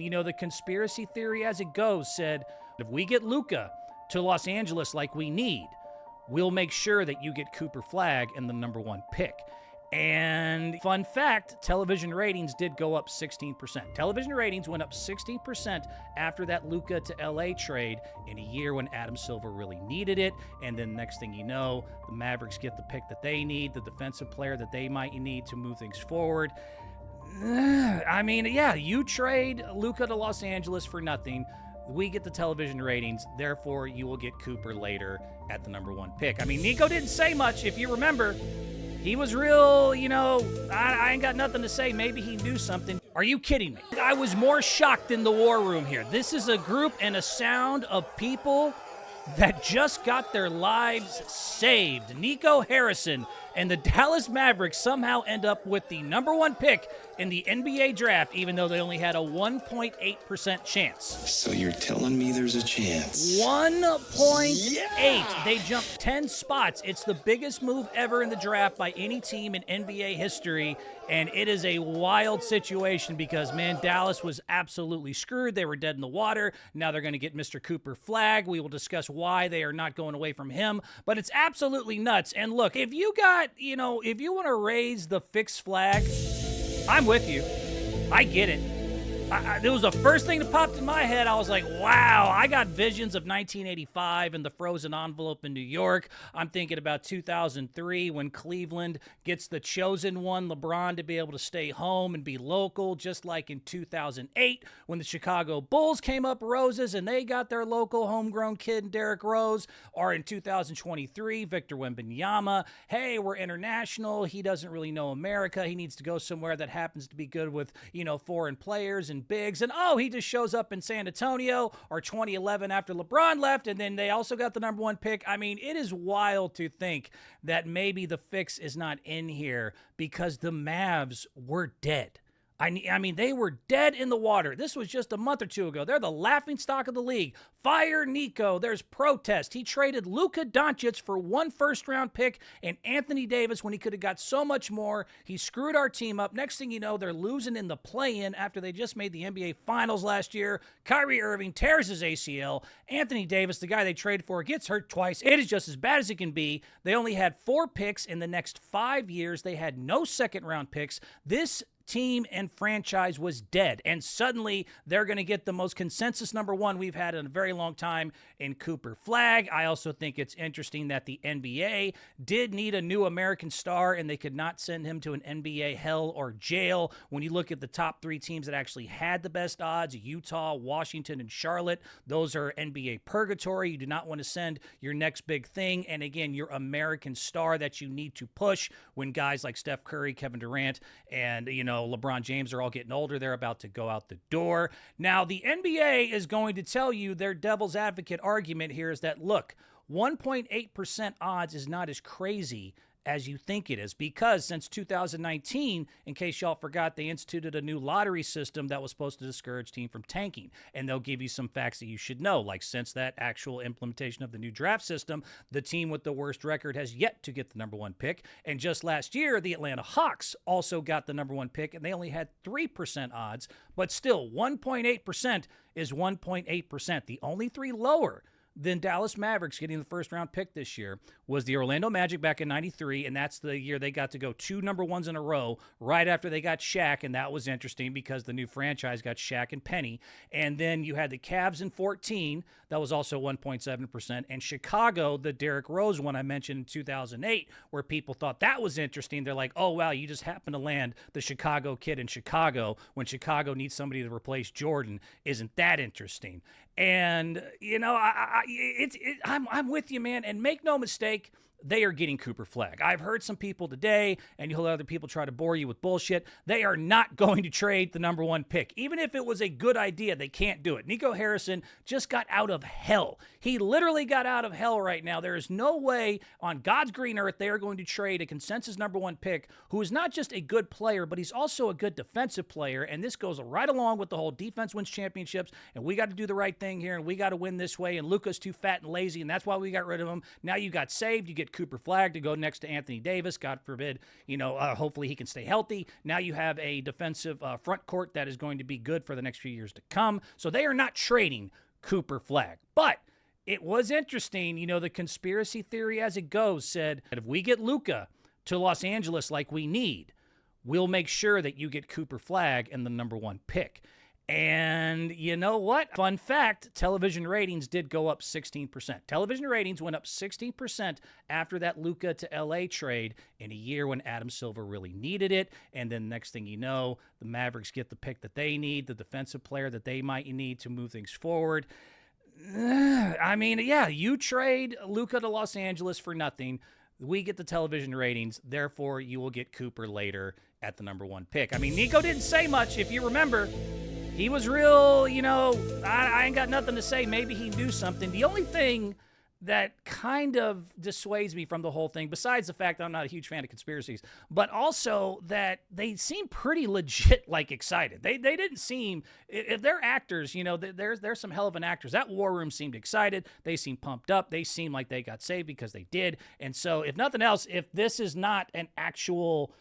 You know, the conspiracy theory as it goes said, if we get Luka to Los Angeles like we need, we'll make sure that you get Cooper Flagg and the number one pick. And fun fact, television ratings did go up 16%. Television ratings went up 16% after that Luka to LA trade in a year when Adam Silver really needed it. And then next thing you know, the Mavericks get the pick that they need, the defensive player that they might need to move things forward. I mean, yeah, you trade Luka to Los Angeles for nothing. We get the television ratings, therefore you will get Cooper later at the number one pick. I mean, Nico didn't say much, if you remember. He was real, I ain't got nothing to say. Maybe he knew something. Are you kidding me? I was more shocked in the war room here. This is a group and a sound of people that just got their lives saved. Nico Harrison and the Dallas Mavericks somehow end up with the number one pick in the NBA draft, even though they only had a 1.8% chance. So you're telling me there's a chance? 1.8. Yeah! They jumped 10 spots. It's the biggest move ever in the draft by any team in NBA history, and it is a wild situation because, man, Dallas was absolutely screwed. They were dead in the water. Now they're going to get Mr. Cooper Flagg. We will discuss why they are not going away from him, but it's absolutely nuts. And look, if you got, if you want to raise the fixed flag, I'm with you. I get it. It was the first thing that popped in my head. I was like, wow, I got visions of 1985 and the frozen envelope in New York. I'm thinking about 2003 when Cleveland gets the chosen one, LeBron, to be able to stay home and be local, just like in 2008 when the Chicago Bulls came up roses and they got their local homegrown kid in Derrick Rose, or in 2023, Victor Wembanyama. Hey, we're international. He doesn't really know America. He needs to go somewhere that happens to be good with, foreign players and bigs, and he just shows up in San Antonio, or 2011 after LeBron left, and then they also got the number one pick. I mean, it is wild to think that maybe the fix is not in here because the Mavs were dead. I mean, they were dead in the water. This was just a month or two ago. They're the laughingstock of the league. Fire Nico. There's protest. He traded Luka Doncic for one first-round pick and Anthony Davis when he could have got so much more. He screwed our team up. Next thing you know, they're losing in the play-in after they just made the NBA Finals last year. Kyrie Irving tears his ACL. Anthony Davis, the guy they traded for, gets hurt twice. It is just as bad as it can be. They only had 4 picks in the next 5 years. They had no second-round picks. This team and franchise was dead, and suddenly they're going to get the most consensus number one we've had in a very long time in Cooper Flagg. I also think it's interesting that the NBA did need a new American star, and they could not send him to an NBA hell or jail. When you look at the top 3 teams that actually had the best odds, Utah, Washington, and Charlotte, those are NBA purgatory. You do not want to send your next big thing, and again, your American star that you need to push when guys like Steph Curry, Kevin Durant, and LeBron James are all getting older. They're about to go out the door. Now, the NBA is going to tell you their devil's advocate argument here is that, look, 1.8% odds is not as crazy as you think it is, because since 2019, in case y'all forgot, they instituted a new lottery system that was supposed to discourage teams from tanking, and they'll give you some facts that you should know. Like, since that actual implementation of the new draft system, the team with the worst record has yet to get the number one pick, and just last year, the Atlanta Hawks also got the number one pick, and they only had 3% odds, but still, 1.8% is 1.8%. The only 3 lower than Dallas Mavericks getting the first-round pick this year was the Orlando Magic back in 93, and that's the year they got to go 2 number ones in a row right after they got Shaq, and that was interesting because the new franchise got Shaq and Penny. And then you had the Cavs in 14, that was also 1.7%, and Chicago, the Derrick Rose one I mentioned in 2008, where people thought that was interesting. They're like, oh, wow, you just happened to land the Chicago kid in Chicago when Chicago needs somebody to replace Jordan. Isn't that interesting? And, I'm with you, man. And make no mistake, they are getting Cooper Flagg. I've heard some people today, and you'll hear other people try to bore you with bullshit. They are not going to trade the number one pick. Even if it was a good idea, they can't do it. Nico Harrison just got out of hell. He literally got out of hell right now. There is no way on God's green earth they are going to trade a consensus number one pick who is not just a good player, but he's also a good defensive player. And this goes right along with the whole defense wins championships, and we got to do the right thing here, and we got to win this way, and Luka's too fat and lazy, and that's why we got rid of him. Now you got saved. You get get Cooper Flagg to go next to Anthony Davis. God forbid, hopefully he can stay healthy. Now you have a defensive front court that is going to be good for the next few years to come. So they are not trading Cooper Flagg. But it was interesting, the conspiracy theory as it goes said that if we get Luka to Los Angeles like we need, we'll make sure that you get Cooper Flagg and the number 1 pick. And you know what? Fun fact, television ratings did go up 16%. Television ratings went up 16% after that Luka to LA trade in a year when Adam Silver really needed it. And then next thing you know, the Mavericks get the pick that they need, the defensive player that they might need to move things forward. You trade Luka to Los Angeles for nothing. We get the television ratings. Therefore, you will get Cooper later at the number 1 pick. Nico didn't say much. If you remember, he was real, I ain't got nothing to say. Maybe he knew something. The only thing that kind of dissuades me from the whole thing, besides the fact that I'm not a huge fan of conspiracies, but also that they seem pretty legit, excited. They didn't seem, if they're actors, there's some hell of an actors. That war room seemed excited. They seemed pumped up. They seemed like they got saved because they did. And so if nothing else, if this is not an actual,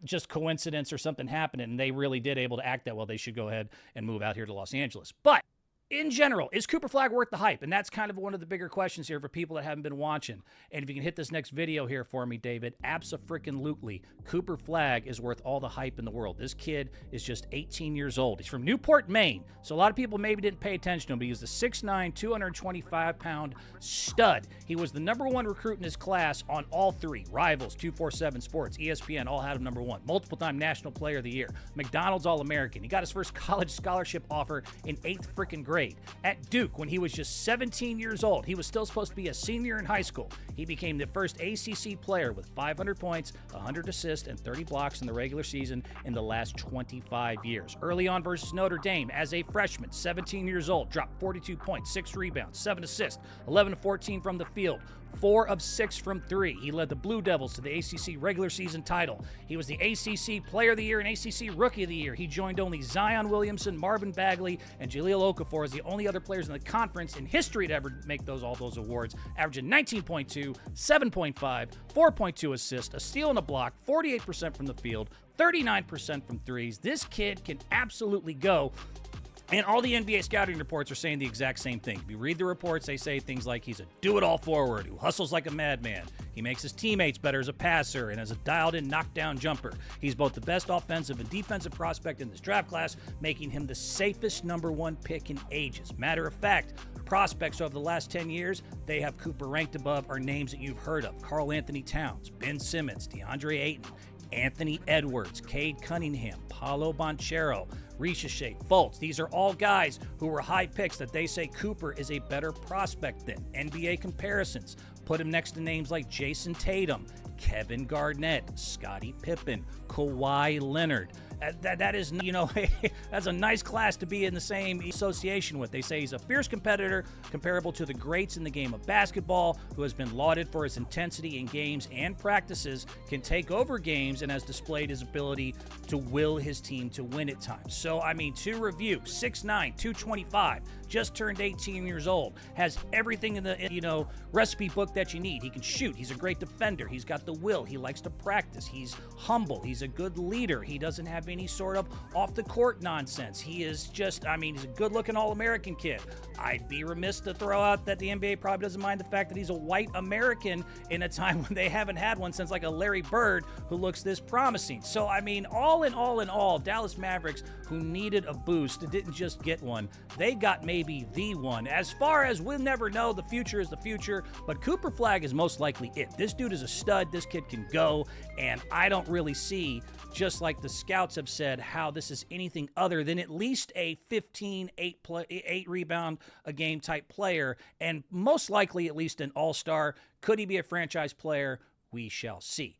just coincidence or something happening, and they really did able to act that well, they should go ahead and move out here to Los Angeles. But in general, is Cooper Flagg worth the hype? And that's kind of one of the bigger questions here for people that haven't been watching. And if you can hit this next video here for me, David, abso-freaking-lutely, Cooper Flagg is worth all the hype in the world. This kid is just 18 years old. He's from Newport, Maine. So a lot of people maybe didn't pay attention to him, but he was a 6'9", 225-pound stud. He was the number 1 recruit in his class on all 3. Rivals, 247 Sports, ESPN, all had him number 1. Multiple-time National Player of the Year. McDonald's All-American. He got his first college scholarship offer in 8th freaking grade. At Duke, when he was just 17 years old, he was still supposed to be a senior in high school. He became the first ACC player with 500 points, 100 assists, and 30 blocks in the regular season in the last 25 years. Early on versus Notre Dame, as a freshman, 17 years old, dropped 42 points, 6 rebounds, 7 assists, 11 of 14 from the field, 4 of 6 from 3. He led the Blue Devils to the ACC regular season title. He was the ACC Player of the Year and ACC Rookie of the Year. He joined only Zion Williamson, Marvin Bagley, and Jahlil Okafor as the only other players in the conference in history to ever make all those awards, averaging 19.2, 7.5, 4.2 assists, a steal and a block, 48% from the field, 39% from threes. This kid can absolutely go. And all the NBA scouting reports are saying the exact same thing. If you read the reports, they say things like he's a do-it-all forward who hustles like a madman. He makes his teammates better as a passer and as a dialed-in knockdown jumper. He's both the best offensive and defensive prospect in this draft class, making him the safest number 1 pick in ages. Matter of fact, prospects over the last 10 years, they have Cooper ranked above are names that you've heard of. Karl Anthony Towns, Ben Simmons, DeAndre Ayton, Anthony Edwards, Cade Cunningham, Paolo Banchero, Richiche, Fultz. These are all guys who were high picks that they say Cooper is a better prospect than. NBA comparisons put him next to names like Jason Tatum, Kevin Garnett, Scottie Pippen, Kawhi Leonard. That is, that's a nice class to be in the same association with. They say he's a fierce competitor, comparable to the greats in the game of basketball, who has been lauded for his intensity in games and practices, can take over games, and has displayed his ability to will his team to win at times. So, to review, 6'9", 225, just turned 18 years old, has everything in the, recipe book that you need. He can shoot. He's a great defender. He's got the will. He likes to practice. He's humble. He's a good leader. He doesn't have any sort of off-the-court nonsense. He is just, he's a good-looking All-American kid. I'd be remiss to throw out that the NBA probably doesn't mind the fact that he's a white American in a time when they haven't had one since like a Larry Bird who looks this promising. So, all in all, Dallas Mavericks, who needed a boost, didn't just get one. They got maybe the one. As far as we'll never know, the future is the future, but Cooper Flagg is most likely it. This dude is a stud. This kid can go, and I don't really see, just like the scouts have said, how this is anything other than at least a 15, 8 rebound a game type player, and most likely at least an all-star. Could he be a franchise player? We shall see.